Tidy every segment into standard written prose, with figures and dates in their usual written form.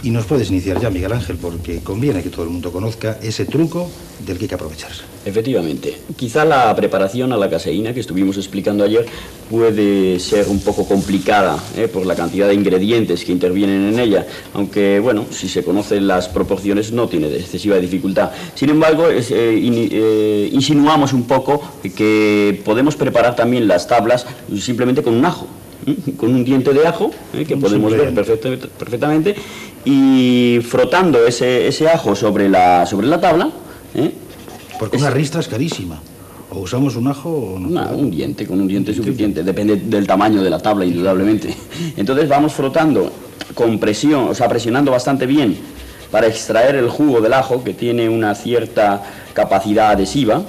Y nos puedes iniciar ya, Miguel Ángel, porque conviene que todo el mundo conozca ese truco del que hay que aprovecharse. Efectivamente. Quizá la preparación a la caseína que estuvimos explicando ayer puede ser un poco complicada por la cantidad de ingredientes que intervienen en ella, aunque, bueno, si se conocen las proporciones no tiene excesiva dificultad. Sin embargo, insinuamos un poco que podemos preparar también las tablas simplemente con un ajo. Con un diente de ajo, que podemos ver perfectamente, y frotando ese ajo sobre la tabla. Porque una ristra es carísima. O usamos un ajo o no. No, un diente, con un diente suficiente. Depende del tamaño de la tabla, indudablemente. Entonces vamos frotando con presión, o sea, presionando bastante bien para extraer el jugo del ajo, que tiene una cierta capacidad adhesiva.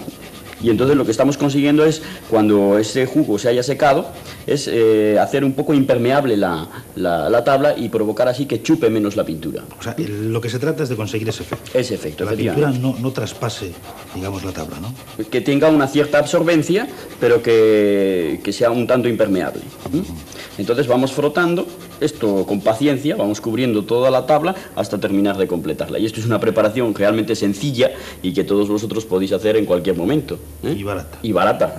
Y entonces lo que estamos consiguiendo es, cuando ese jugo se haya secado, es hacer un poco impermeable la tabla y provocar así que chupe menos la pintura. O sea, lo que se trata es de conseguir ese efecto. Ese efecto, que la pintura no traspase, digamos, la tabla, ¿no? Que tenga una cierta absorbencia, pero que sea un tanto impermeable. Entonces vamos frotando esto con paciencia, vamos cubriendo toda la tabla hasta terminar de completarla. Y esto es una preparación realmente sencilla y que todos vosotros podéis hacer en cualquier momento. Y barata. Y barata,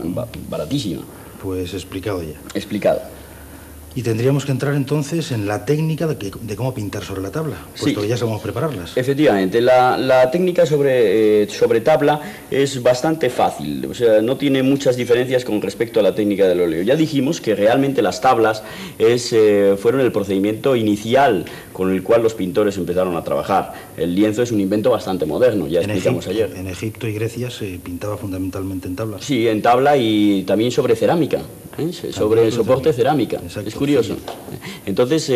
baratísima. Pues explicado ya. Explicado. Y tendríamos que entrar entonces en la técnica de cómo pintar sobre la tabla, puesto que ya sabemos prepararlas. Efectivamente, la técnica sobre tabla es bastante fácil, o sea, no tiene muchas diferencias con respecto a la técnica del óleo. Ya dijimos que realmente las tablas fueron el procedimiento inicial con el cual los pintores empezaron a trabajar. El lienzo es un invento bastante moderno, ya explicamos ayer. En Egipto y Grecia se pintaba fundamentalmente en tablas. Sí, en tabla y también sobre cerámica. Sobre el soporte cerámica. Exacto, es curioso. Sí. Entonces,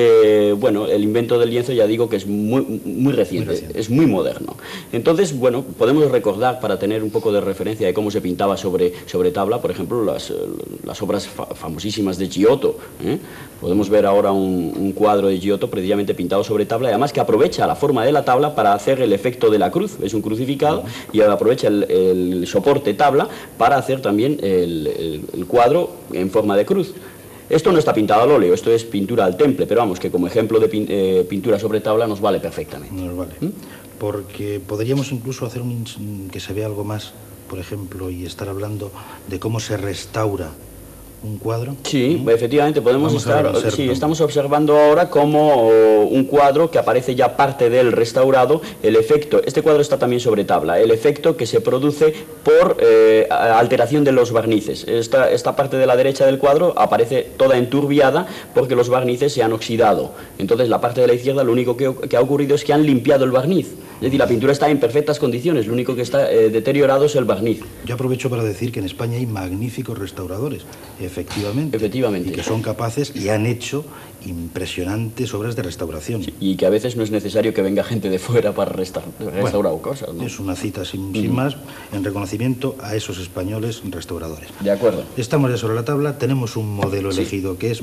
bueno, el invento del lienzo ya digo que es muy reciente, es muy moderno. Entonces, bueno, podemos recordar, para tener un poco de referencia de cómo se pintaba sobre tabla, por ejemplo, las obras famosísimas de Giotto. Podemos ver ahora un cuadro de Giotto precisamente pintado sobre tabla, y además que aprovecha la forma de la tabla para hacer el efecto de la cruz. Es un crucificado y aprovecha el soporte tabla para hacer también el cuadro en forma de cruz. Esto no está pintado al óleo, esto es pintura al temple, pero vamos, que como ejemplo de pintura sobre tabla nos vale perfectamente. Nos vale. Porque podríamos incluso hacer que se vea algo más, por ejemplo, y estar hablando de cómo se restaura un cuadro. Sí, efectivamente, estamos observando ahora como un cuadro que aparece ya parte del restaurado, el efecto, este cuadro está también sobre tabla, el efecto que se produce por alteración de los barnices. Esta parte de la derecha del cuadro aparece toda enturbiada porque los barnices se han oxidado. Entonces la parte de la izquierda lo único que ha ocurrido es que han limpiado el barniz. Es decir, la pintura está en perfectas condiciones, lo único que está deteriorado es el barniz. Yo aprovecho para decir que en España hay magníficos restauradores, efectivamente. Efectivamente. Y que son capaces y han hecho impresionantes obras de restauración. Sí, y que a veces no es necesario que venga gente de fuera para restaurar cosas, ¿no? Es una cita sin más, en reconocimiento a esos españoles restauradores. De acuerdo. Estamos ya sobre la tabla, tenemos un modelo elegido que es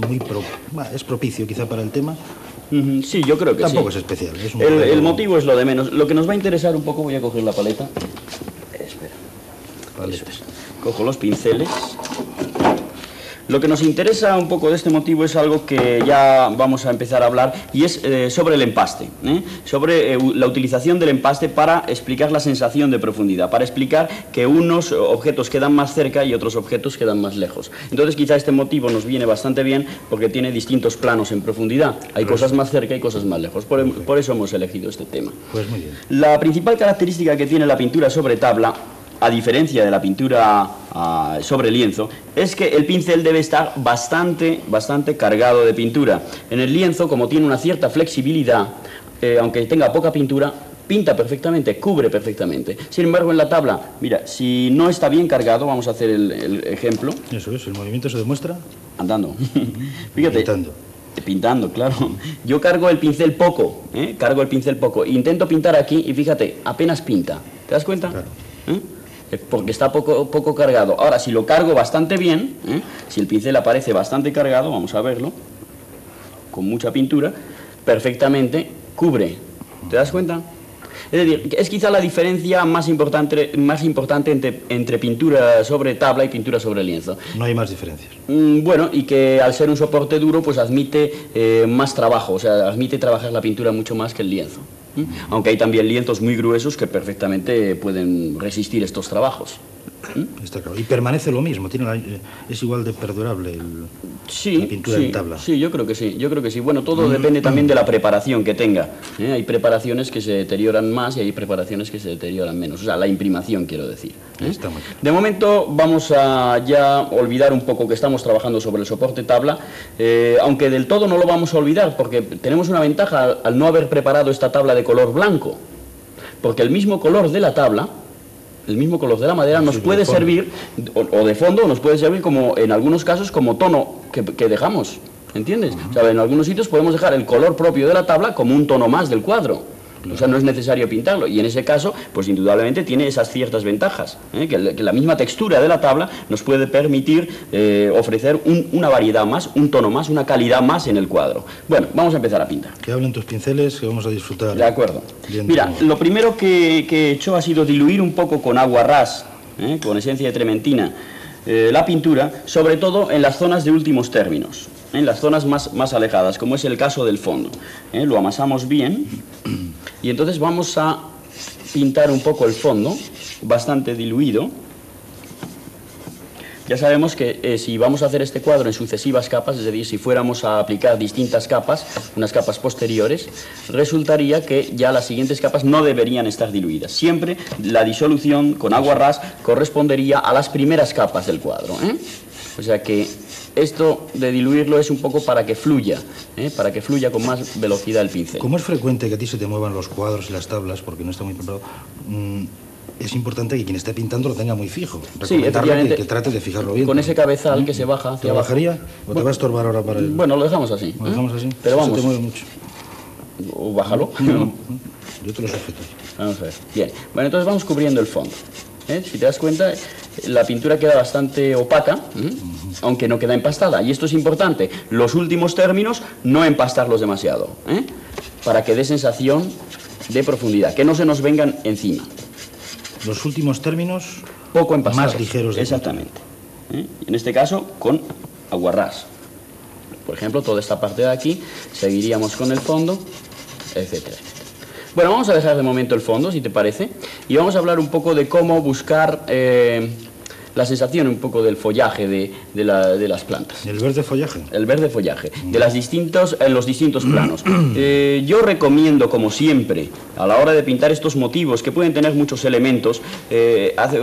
es propicio quizá para el tema. Sí, yo creo que Tampoco es especial. Es el motivo es lo de menos. Lo que nos va a interesar un poco, voy a coger la paleta. Espera. Eso es. Cojo los pinceles. Lo que nos interesa un poco de este motivo es algo que ya vamos a empezar a hablar, y es sobre el empaste, sobre la utilización del empaste para explicar la sensación de profundidad, para explicar que unos objetos quedan más cerca y otros objetos quedan más lejos. Entonces quizá este motivo nos viene bastante bien porque tiene distintos planos en profundidad. Hay cosas más cerca y cosas más lejos. Por eso hemos elegido este tema. Pues muy bien. La principal característica que tiene la pintura sobre tabla, a diferencia de la pintura sobre lienzo, es que el pincel debe estar bastante cargado de pintura. En el lienzo, como tiene una cierta flexibilidad, aunque tenga poca pintura, pinta perfectamente, cubre perfectamente. Sin embargo, en la tabla, mira, si no está bien cargado, vamos a hacer el ejemplo. Eso es, el movimiento se demuestra andando. Fíjate. Pintando, claro. Yo cargo el pincel poco, intento pintar aquí y fíjate, apenas pinta. ¿Te das cuenta? Claro. Porque está poco cargado. Ahora, si lo cargo bastante bien, si el pincel aparece bastante cargado, vamos a verlo, con mucha pintura, perfectamente cubre. ¿Te das cuenta? Es decir, es quizá la diferencia más importante entre pintura sobre tabla y pintura sobre lienzo. No hay más diferencias. Bueno, y que al ser un soporte duro, pues admite más trabajo, o sea, admite trabajar la pintura mucho más que el lienzo. Aunque hay también lienzos muy gruesos que perfectamente pueden resistir estos trabajos. Está claro. Y permanece lo mismo, es igual de perdurable la pintura en tabla. Sí, yo creo que sí. Bueno, todo depende también de la preparación que tenga. Hay preparaciones que se deterioran más y hay preparaciones que se deterioran menos. O sea, la imprimación, quiero decir. Está muy claro. De momento vamos a ya olvidar un poco que estamos trabajando sobre el soporte tabla, aunque del todo no lo vamos a olvidar porque tenemos una ventaja al no haber preparado esta tabla de color blanco, porque el mismo color de la tabla, el mismo color de la madera nos puede servir, o de fondo, nos puede servir como, en algunos casos, como tono que dejamos, ¿entiendes? O sea, en algunos sitios podemos dejar el color propio de la tabla como un tono más del cuadro. O sea, no es necesario pintarlo, y en ese caso, pues indudablemente tiene esas ciertas ventajas, que la misma textura de la tabla nos puede permitir ofrecer una variedad más, un tono más, una calidad más en el cuadro. Bueno, vamos a empezar a pintar. Que hablen tus pinceles, que vamos a disfrutar. De acuerdo. Mira, lo primero que he hecho ha sido diluir un poco con agua ras, con esencia de trementina, la pintura, sobre todo en las zonas de últimos términos, en las zonas más alejadas, como es el caso del fondo. Lo amasamos bien y entonces vamos a pintar un poco el fondo, bastante diluido. Ya sabemos que si vamos a hacer este cuadro en sucesivas capas, es decir, si fuéramos a aplicar distintas capas, unas capas posteriores, resultaría que ya las siguientes capas no deberían estar diluidas. Siempre la disolución con agua ras correspondería a las primeras capas del cuadro, O sea que esto de diluirlo es un poco para que fluya con más velocidad el pincel. Como es frecuente que a ti se te muevan los cuadros y las tablas, porque no está muy preparado, es importante que quien esté pintando lo tenga muy fijo. Sí, efectivamente. Que trate de fijarlo bien. Con ese cabezal que se baja hacia abajo. ¿Te bajaría o te va a estorbar ahora para el...? Bueno, lo dejamos así. Lo dejamos así. Pero vamos. Se te mueve mucho. O bájalo. No, yo te lo sujeto. Vamos a ver. Bien. Bueno, entonces vamos cubriendo el fondo. Si te das cuenta, la pintura queda bastante opaca, aunque no queda empastada. Y esto es importante. Los últimos términos, no empastarlos demasiado, para que dé sensación de profundidad, que no se nos vengan encima. Los últimos términos poco empastados. Más ligeros de exactamente. En este caso, con agua ras. Por ejemplo, toda esta parte de aquí, seguiríamos con el fondo, etcétera. Bueno, vamos a dejar de momento el fondo, si te parece, y vamos a hablar un poco de cómo buscar la sensación un poco del follaje de las plantas. ¿El verde follaje? El verde follaje, de los distintos planos. Yo recomiendo, como siempre, a la hora de pintar estos motivos, que pueden tener muchos elementos,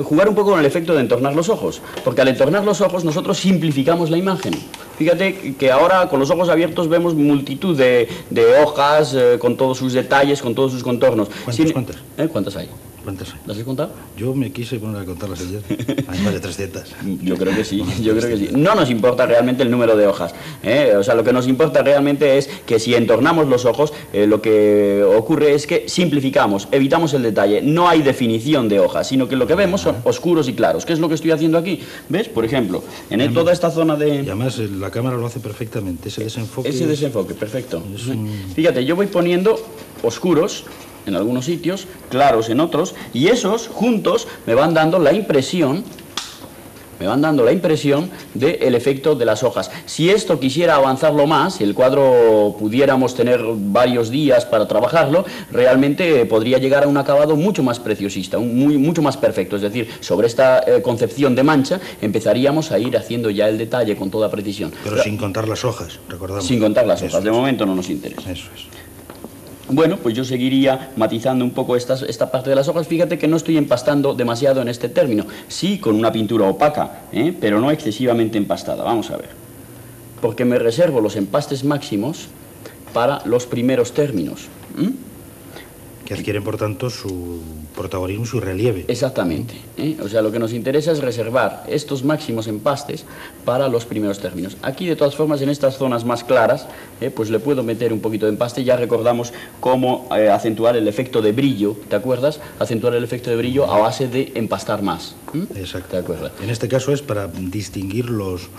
jugar un poco con el efecto de entornar los ojos, porque al entornar los ojos nosotros simplificamos la imagen. Fíjate que ahora con los ojos abiertos vemos multitud de hojas, con todos sus detalles, con todos sus contornos. ¿Cuántas? ¿Cuántas hay? ¿Cuántas hay? ¿Las has contado? Yo me quise poner a contarlas ayer. Hay más de 300. Yo creo que sí, No nos importa realmente el número de hojas. O sea, lo que nos importa realmente es que si entornamos los ojos, lo que ocurre es que simplificamos, evitamos el detalle. No hay definición de hojas, sino que lo que vemos son oscuros y claros. ¿Qué es lo que estoy haciendo aquí? ¿Ves? Por ejemplo, en toda esta zona de... Y además la cámara lo hace perfectamente. Ese desenfoque... Perfecto. Fíjate, yo voy poniendo oscuros en algunos sitios, claros en otros, y esos juntos me van dando la impresión del efecto de las hojas. Si esto quisiera avanzarlo más, si el cuadro pudiéramos tener varios días para trabajarlo, realmente podría llegar a un acabado mucho más preciosista, mucho más perfecto. Es decir, sobre esta concepción de mancha empezaríamos a ir haciendo ya el detalle con toda precisión. Pero sin contar las hojas, recordamos. Sin contar las hojas, de momento no nos interesa. Eso es. Bueno, pues yo seguiría matizando un poco esta parte de las hojas. Fíjate que no estoy empastando demasiado en este término. Sí, con una pintura opaca, pero no excesivamente empastada. Vamos a ver. Porque me reservo los empastes máximos para los primeros términos. Que adquieren, por tanto, su protagonismo, su relieve. Exactamente. O sea, lo que nos interesa es reservar estos máximos empastes para los primeros términos. Aquí, de todas formas, en estas zonas más claras, pues le puedo meter un poquito de empaste. Ya recordamos cómo acentuar el efecto de brillo, ¿te acuerdas? Acentuar el efecto de brillo a base de empastar más. Exacto. ¿Te acuerdas? En este caso es para distinguir los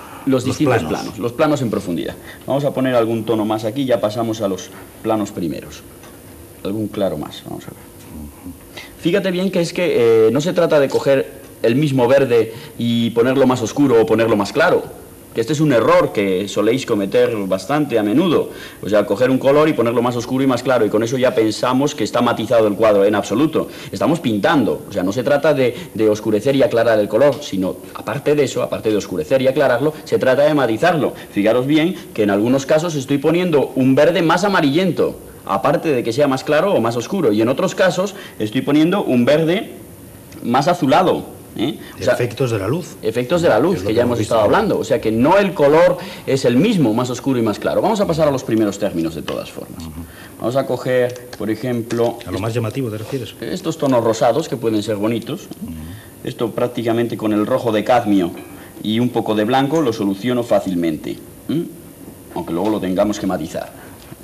distintos planos, los planos en profundidad. Vamos a poner algún tono más aquí, ya pasamos a los planos primeros. Algún claro más, vamos a ver. Fíjate bien que es que no se trata de coger el mismo verde y ponerlo más oscuro o ponerlo más claro. Que este es un error que soléis cometer bastante a menudo. O sea, coger un color y ponerlo más oscuro y más claro, y con eso ya pensamos que está matizado el cuadro. En absoluto. Estamos pintando. O sea, no se trata de oscurecer y aclarar el color, sino, aparte de eso, aparte de oscurecer y aclararlo, se trata de matizarlo. Fijaros bien que en algunos casos estoy poniendo un verde más amarillento, aparte de que sea más claro o más oscuro. Y en otros casos estoy poniendo un verde más azulado. O sea, efectos de la luz. Efectos de la luz, que ya hemos estado hablando. O sea que no el color es el mismo, más oscuro y más claro. Vamos a pasar a los primeros términos de todas formas. Vamos a coger, por ejemplo... ¿A lo más llamativo te refieres? Estos tonos rosados, que pueden ser bonitos. Esto prácticamente con el rojo de cadmio y un poco de blanco lo soluciono fácilmente. Aunque luego lo tengamos que matizar.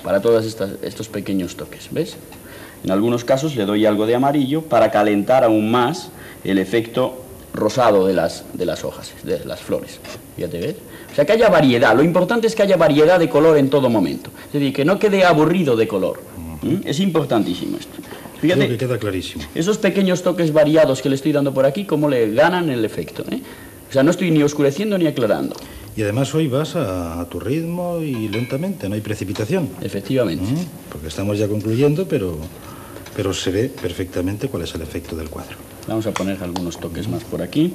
Para todos estos pequeños toques, ¿ves? En algunos casos le doy algo de amarillo para calentar aún más el efecto rosado de las hojas, de las flores. Fíjate, ¿ves? O sea, que haya variedad. Lo importante es que haya variedad de color en todo momento. Es decir, que no quede aburrido de color. Es importantísimo esto. Fíjate, creo que queda clarísimo. Esos pequeños toques variados que le estoy dando por aquí, cómo le ganan el efecto. O sea, no estoy ni oscureciendo ni aclarando. Y además hoy vas a tu ritmo y lentamente, no hay precipitación. Efectivamente. Porque estamos ya concluyendo, pero se ve perfectamente cuál es el efecto del cuadro. Vamos a poner algunos toques más por aquí.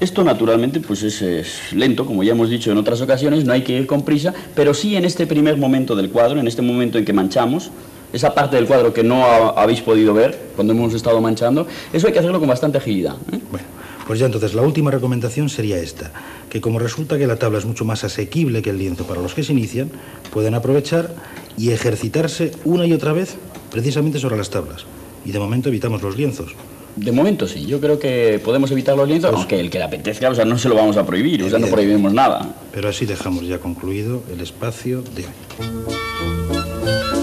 Esto naturalmente pues es lento, como ya hemos dicho en otras ocasiones, no hay que ir con prisa, pero sí en este primer momento del cuadro, en este momento en que manchamos, esa parte del cuadro que no habéis podido ver cuando hemos estado manchando, eso hay que hacerlo con bastante agilidad. Bueno, pues ya entonces la última recomendación sería esta, que como resulta que la tabla es mucho más asequible que el lienzo para los que se inician, pueden aprovechar y ejercitarse una y otra vez precisamente sobre las tablas. Y de momento evitamos los lienzos. De momento sí, yo creo que podemos evitar los lienzos, aunque el que le apetezca, o sea, no se lo vamos a prohibir, o sea, no prohibimos nada. Pero así dejamos ya concluido el espacio de hoy.